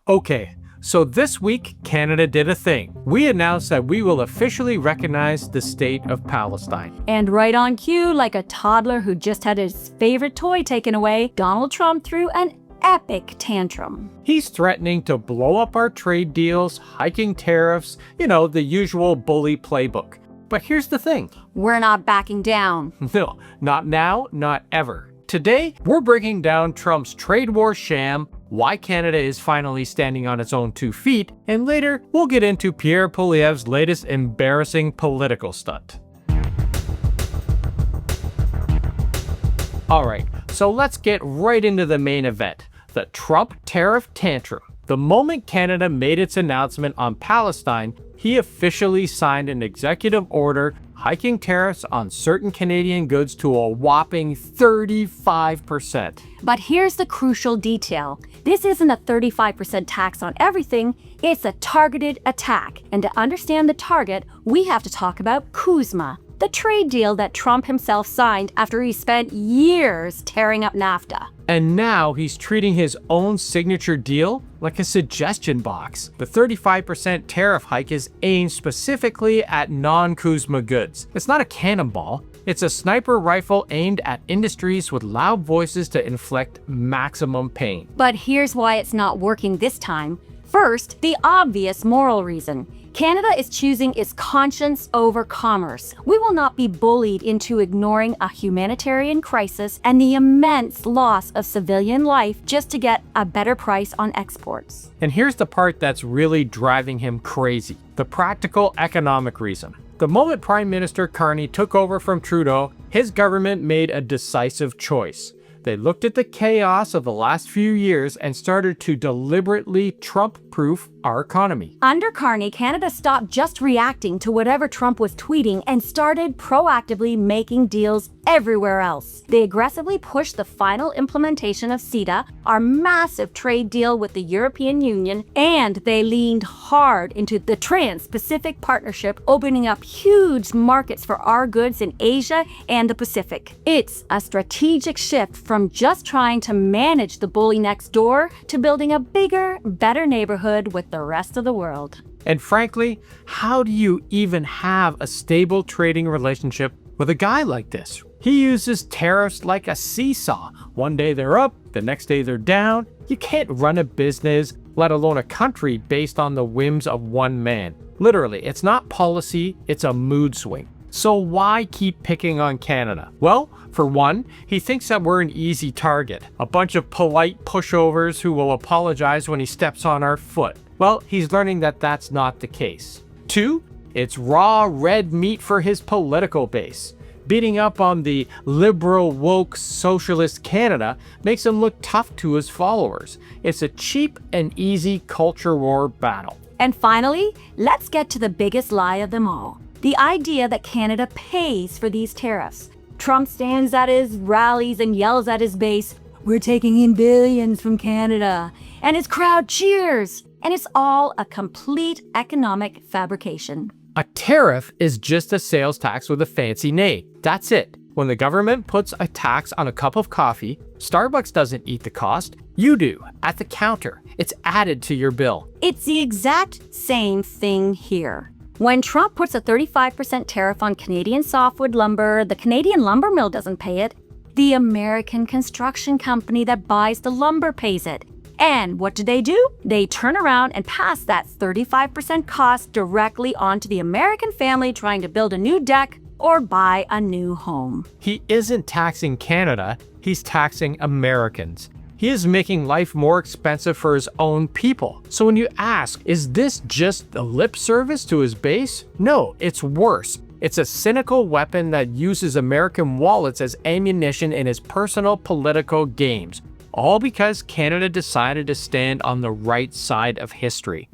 Okay, so this week, Canada did a thing. We announced that we will officially recognize the state of Palestine. And right on cue, like a toddler who just had his favorite toy taken away, Donald Trump threw an epic tantrum. He's threatening to blow up our trade deals, hiking tariffs, the usual bully playbook. But here's the thing. We're not backing down. No, not now, not ever. Today, we're breaking down Trump's trade war sham, why Canada is finally standing on its own 2 feet, and later, we'll get into Pierre Poilievre's latest embarrassing political stunt. Alright, so let's get right into the main event, the Trump Tariff Tantrum. The moment Canada made its announcement on Palestine, he officially signed an executive order hiking tariffs on certain Canadian goods to a whopping 35%. But here's the crucial detail. This isn't a 35% tax on everything, it's a targeted attack. And to understand the target, we have to talk about CUSMA, the trade deal that Trump himself signed after he spent years tearing up NAFTA. And now he's treating his own signature deal like a suggestion box. The 35% tariff hike is aimed specifically at non-CUSMA goods. It's not a cannonball. It's a sniper rifle aimed at industries with loud voices to inflict maximum pain. But here's why it's not working this time. First, the obvious moral reason. Canada is choosing its conscience over commerce. We will not be bullied into ignoring a humanitarian crisis and the immense loss of civilian life just to get a better price on exports. And here's the part that's really driving him crazy. The practical economic reason. The moment Prime Minister Carney took over from Trudeau, his government made a decisive choice. They looked at the chaos of the last few years and started to deliberately Trump-proof our economy. Under Carney, Canada stopped just reacting to whatever Trump was tweeting and started proactively making deals everywhere else. They aggressively pushed the final implementation of CETA, our massive trade deal with the European Union, and they leaned hard into the Trans-Pacific Partnership, opening up huge markets for our goods in Asia and the Pacific. It's a strategic shift from just trying to manage the bully next door to building a bigger, better neighborhood with the rest of the world. And frankly, how do you even have a stable trading relationship with a guy like this? He uses tariffs like a seesaw. One day they're up, the next day they're down. You can't run a business, let alone a country, based on the whims of one man. Literally, it's not policy, it's a mood swing. So why keep picking on Canada? Well, for one, he thinks that we're an easy target, a bunch of polite pushovers who will apologize when he steps on our foot. Well, he's learning that that's not the case. Two, it's raw red meat for his political base. Beating up on the liberal, woke, socialist Canada makes him look tough to his followers. It's a cheap and easy culture war battle. And finally, let's get to the biggest lie of them all. The idea that Canada pays for these tariffs. Trump stands at his rallies and yells at his base, "We're taking in billions from Canada," and his crowd cheers. And it's all a complete economic fabrication. A tariff is just a sales tax with a fancy name. That's it. When the government puts a tax on a cup of coffee, Starbucks doesn't eat the cost. You do, at the counter. It's added to your bill. It's the exact same thing here. When Trump puts a 35% tariff on Canadian softwood lumber, the Canadian lumber mill doesn't pay it. The American construction company that buys the lumber pays it. And what do? They turn around and pass that 35% cost directly onto the American family trying to build a new deck or buy a new home. He isn't taxing Canada, he's taxing Americans. He is making life more expensive for his own people. So when you ask, is this just a lip service to his base? No, it's worse. It's a cynical weapon that uses American wallets as ammunition in his personal political games. All because Canada decided to stand on the right side of history.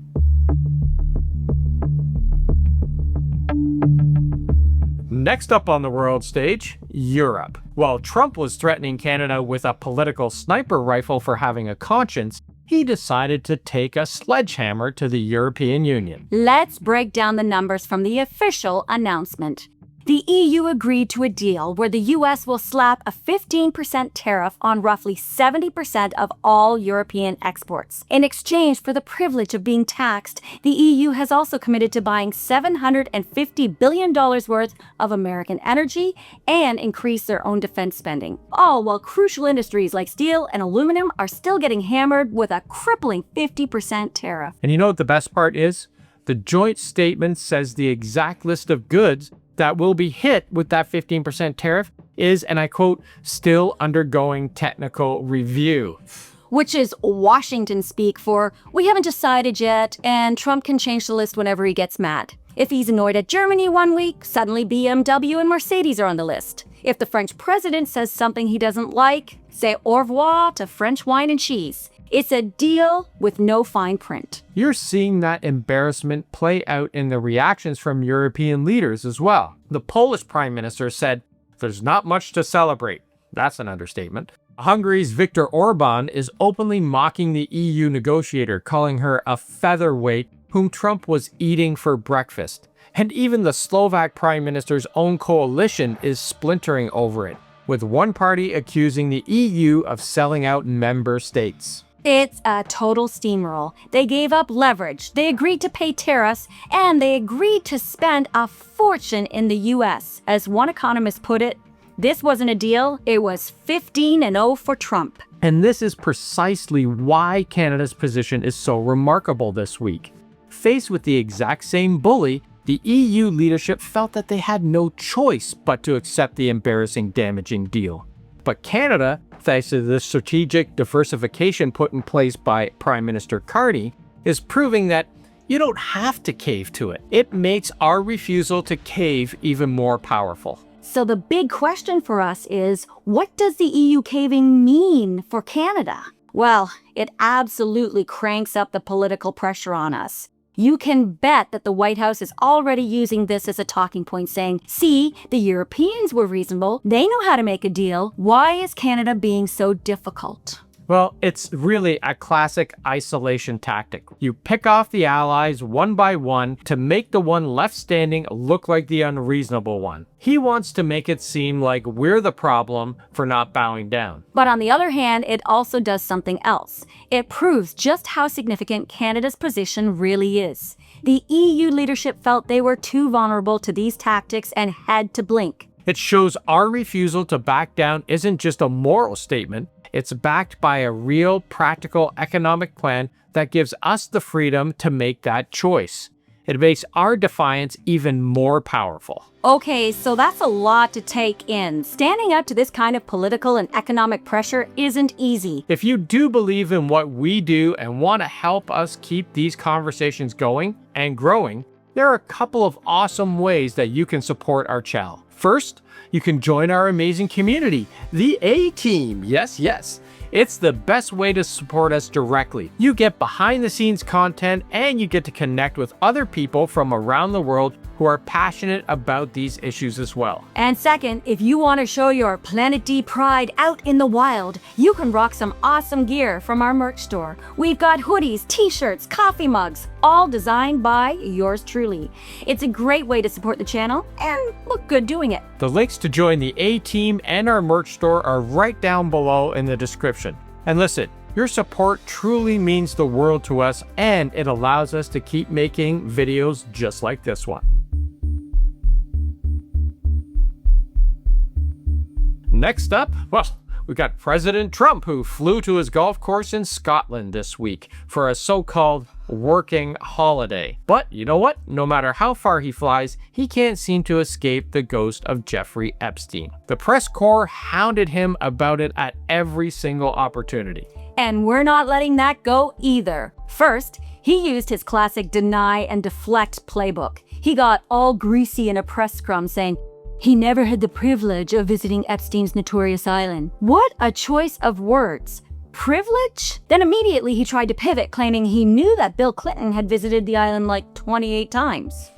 Next up on the world stage, Europe. While Trump was threatening Canada with a political sniper rifle for having a conscience, he decided to take a sledgehammer to the European Union. Let's break down the numbers from the official announcement. The EU agreed to a deal where the US will slap a 15% tariff on roughly 70% of all European exports. In exchange for the privilege of being taxed, the EU has also committed to buying $750 billion worth of American energy and increase their own defense spending. All while crucial industries like steel and aluminum are still getting hammered with a crippling 50% tariff. And you know what the best part is? The joint statement says the exact list of goods that will be hit with that 15% tariff is, and I quote, still undergoing technical review. Which is Washington speak for, we haven't decided yet, and Trump can change the list whenever he gets mad. If he's annoyed at Germany one week, suddenly BMW and Mercedes are on the list. If the French president says something he doesn't like, say au revoir to French wine and cheese. It's a deal with no fine print. You're seeing that embarrassment play out in the reactions from European leaders as well. The Polish Prime Minister said, "There's not much to celebrate." That's an understatement. Hungary's Viktor Orban is openly mocking the EU negotiator, calling her a featherweight whom Trump was eating for breakfast. And even the Slovak Prime Minister's own coalition is splintering over it, with one party accusing the EU of selling out member states. It's a total steamroll. They gave up leverage, they agreed to pay tariffs, and they agreed to spend a fortune in the US. As one economist put it, this wasn't a deal, it was 15-0 for Trump. And this is precisely why Canada's position is so remarkable this week. Faced with the exact same bully, the EU leadership felt that they had no choice but to accept the embarrassing, damaging deal. But Canada, thanks to the strategic diversification put in place by Prime Minister Carney, is proving that you don't have to cave to it. It makes our refusal to cave even more powerful. So the big question for us is, what does the EU caving mean for Canada? Well, it absolutely cranks up the political pressure on us. You can bet that the White House is already using this as a talking point, saying, see, the Europeans were reasonable, they know how to make a deal, why is Canada being so difficult? Well, it's really a classic isolation tactic. You pick off the allies one by one to make the one left standing look like the unreasonable one. He wants to make it seem like we're the problem for not bowing down. But on the other hand, it also does something else. It proves just how significant Canada's position really is. The EU leadership felt they were too vulnerable to these tactics and had to blink. It shows our refusal to back down isn't just a moral statement. It's backed by a real, practical economic plan that gives us the freedom to make that choice. It makes our defiance even more powerful. Okay, so that's a lot to take in. Standing up to this kind of political and economic pressure isn't easy. If you do believe in what we do and want to help us keep these conversations going and growing, there are a couple of awesome ways that you can support our channel. First, you can join our amazing community, the A-Team. Yes. It's the best way to support us directly. You get behind-the-scenes content and you get to connect with other people from around the world who are passionate about these issues as well. And second, if you want to show your Planet D pride out in the wild, you can rock some awesome gear from our merch store. We've got hoodies, t-shirts, coffee mugs, all designed by yours truly. It's a great way to support the channel and look good doing it. The links to join the A-Team and our merch store are right down below in the description. And listen, your support truly means the world to us, and it allows us to keep making videos just like this one. Next up, well, we got President Trump, who flew to his golf course in Scotland this week for a so-called working holiday. But you know what? No matter how far he flies, he can't seem to escape the ghost of Jeffrey Epstein. The press corps hounded him about it at every single opportunity. And we're not letting that go either. First, he used his classic deny and deflect playbook. He got all greasy in a press scrum saying, he never had the privilege of visiting Epstein's notorious island. What a choice of words. Privilege? Then immediately he tried to pivot, claiming he knew that Bill Clinton had visited the island like 28 times.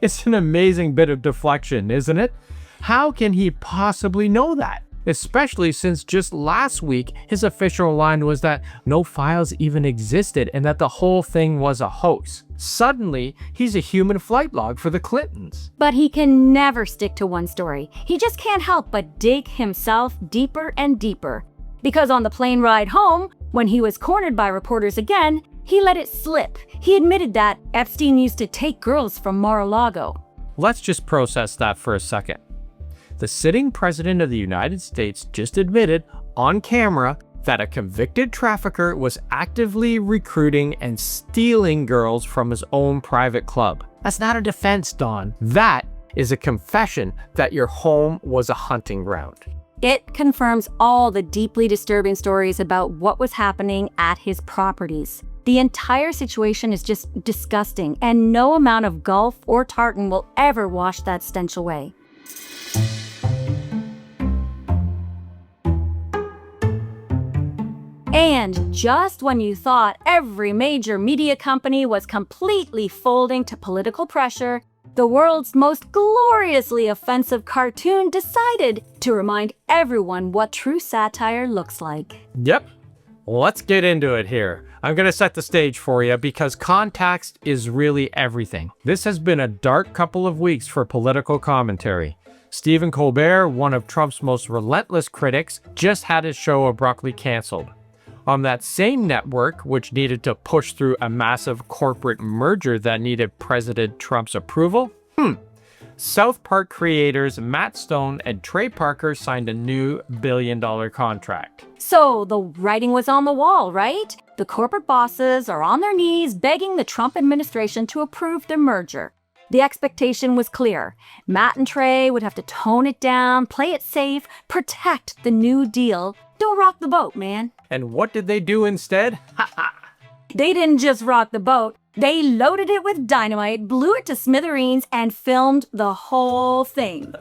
It's an amazing bit of deflection, isn't it? How can he possibly know that? especially since just last week his official line was that no files even existed and that the whole thing was a hoax. Suddenly, he's a human flight log for the Clintons. But he can never stick to one story. He just can't help but dig himself deeper and deeper. Because on the plane ride home, when he was cornered by reporters again, he let it slip. He admitted that Epstein used to take girls from Mar-a-Lago. Let's just process that for a second. The sitting president of the United States just admitted on camera that a convicted trafficker was actively recruiting and stealing girls from his own private club. That's not a defense, Don. That is a confession that your home was a hunting ground. It confirms all the deeply disturbing stories about what was happening at his properties. The entire situation is just disgusting, and no amount of Gulf or tartan will ever wash that stench away. And just when you thought every major media company was completely folding to political pressure, the world's most gloriously offensive cartoon decided to remind everyone what true satire looks like. Yep. Let's get into it here. I'm going to set the stage for you because context is really everything. This has been a dark couple of weeks for political commentary. Stephen Colbert, one of Trump's most relentless critics, just had his show abruptly canceled. On that same network, which needed to push through a massive corporate merger that needed President Trump's approval, South Park creators Matt Stone and Trey Parker signed a new billion-dollar contract. So the writing was on the wall, right? The corporate bosses are on their knees begging the Trump administration to approve their merger. The expectation was clear. Matt and Trey would have to tone it down, play it safe, protect the new deal. Don't rock the boat, man. And what did they do instead? They didn't just rock the boat. They loaded it with dynamite, blew it to smithereens, and filmed the whole thing.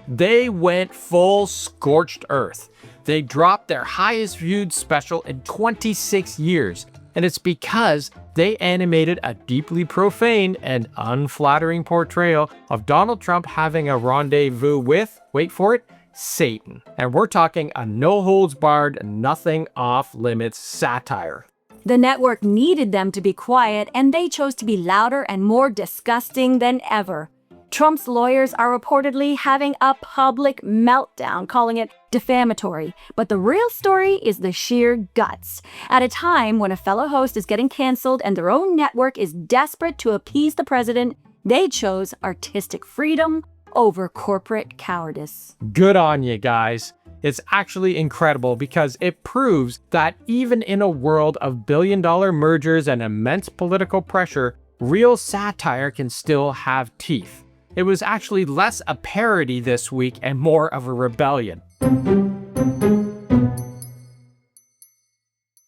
They went full scorched earth. They dropped their highest viewed special in 26 years. And it's because they animated a deeply profane and unflattering portrayal of Donald Trump having a rendezvous with, wait for it, Satan. And we're talking a no-holds-barred, nothing off-limits satire. The network needed them to be quiet, and they chose to be louder and more disgusting than ever. Trump's lawyers are reportedly having a public meltdown, calling it defamatory. But the real story is the sheer guts. At a time when a fellow host is getting canceled and their own network is desperate to appease the president, they chose artistic freedom over corporate cowardice. Good on you guys. It's actually incredible because it proves that even in a world of billion-dollar mergers and immense political pressure, real satire can still have teeth. It was actually less a parody this week and more of a rebellion.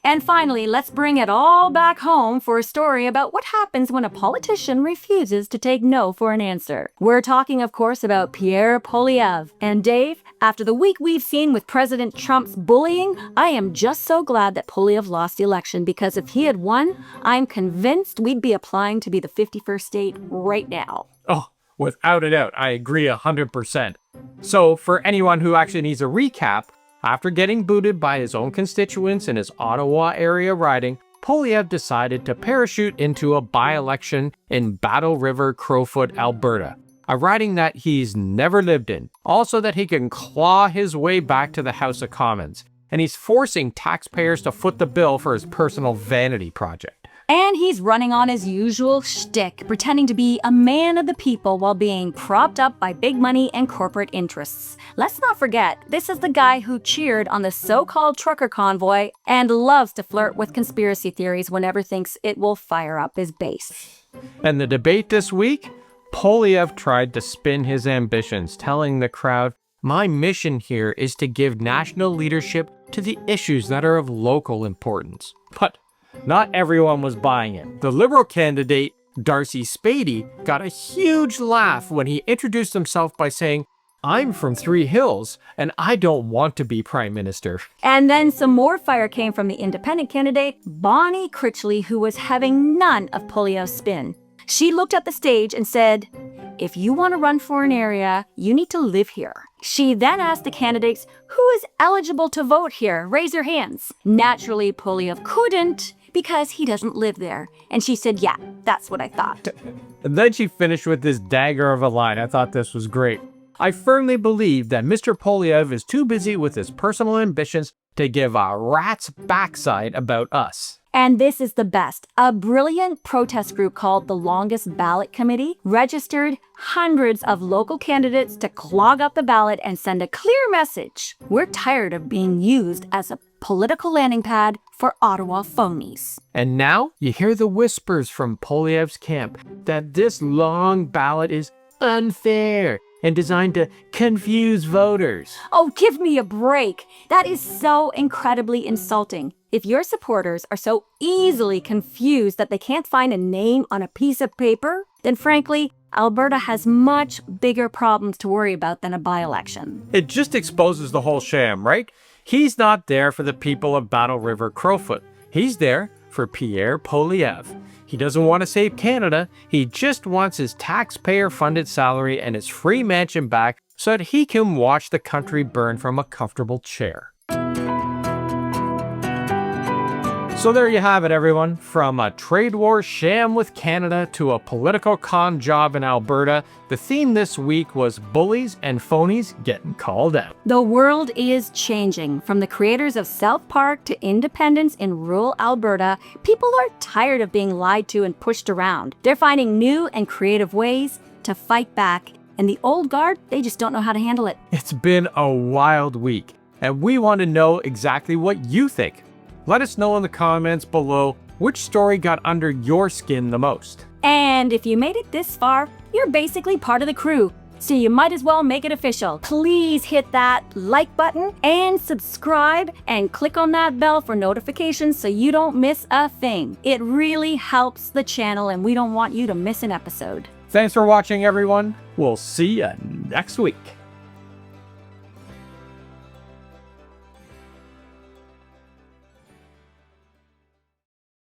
And finally, let's bring it all back home for a story about what happens when a politician refuses to take no for an answer. We're talking, of course, about Pierre Poilievre. And Dave, after the week we've seen with President Trump's bullying, I am just so glad that Poilievre lost the election, because if he had won, I'm convinced we'd be applying to be the 51st state right now. Oh, without a doubt, I agree 100%. So, for anyone who actually needs a recap, after getting booted by his own constituents in his Ottawa area riding, Poilievre decided to parachute into a by-election in Battle River, Crowfoot, Alberta, a riding that he's never lived in, also that he can claw his way back to the House of Commons, and he's forcing taxpayers to foot the bill for his personal vanity project. And he's running on his usual shtick, pretending to be a man of the people while being propped up by big money and corporate interests. Let's not forget, this is the guy who cheered on the so-called trucker convoy and loves to flirt with conspiracy theories whenever thinks it will fire up his base. And the debate this week? Poilievre tried to spin his ambitions, telling the crowd, "My mission here is to give national leadership to the issues that are of local importance." But not everyone was buying it. The Liberal candidate, Darcy Spady, got a huge laugh when he introduced himself by saying, "I'm from Three Hills, and I don't want to be Prime Minister." And then some more fire came from the independent candidate, Bonnie Critchley, who was having none of Poilievre's spin. She looked at the stage and said, if you want to run for an area, you need to live here. She then asked the candidates, who is eligible to vote here? Raise your hands. Naturally, Polyev couldn't because he doesn't live there. And she said, yeah, that's what I thought. And then she finished with this dagger of a line. I thought this was great. I firmly believe that Mr. Polyev is too busy with his personal ambitions to give a rat's backside about us. And this is the best. A brilliant protest group called the Longest Ballot Committee registered hundreds of local candidates to clog up the ballot and send a clear message. We're tired of being used as a political landing pad for Ottawa phonies. And now you hear the whispers from Polyev's camp that this long ballot is unfair and designed to confuse voters. Oh, give me a break. That is so incredibly insulting. If your supporters are so easily confused that they can't find a name on a piece of paper, then frankly, Alberta has much bigger problems to worry about than a by-election. It just exposes the whole sham, right? He's not there for the people of Battle River Crowfoot. He's there for Pierre Polyev. He doesn't want to save Canada. He just wants his taxpayer-funded salary and his free mansion back so that he can watch the country burn from a comfortable chair. So there you have it, everyone. From a trade war sham with Canada to a political con job in Alberta, the theme this week was bullies and phonies getting called out. The world is changing. From the creators of South Park to independence in rural Alberta, people are tired of being lied to and pushed around. They're finding new and creative ways to fight back, and the old guard, they just don't know how to handle it. It's been a wild week, and we want to know exactly what you think. Let us know in the comments below which story got under your skin the most. And if you made it this far, you're basically part of the crew, so you might as well make it official. Please hit that like button and subscribe and click on that bell for notifications so you don't miss a thing. It really helps the channel and we don't want you to miss an episode. Thanks for watching, everyone. We'll see you next week.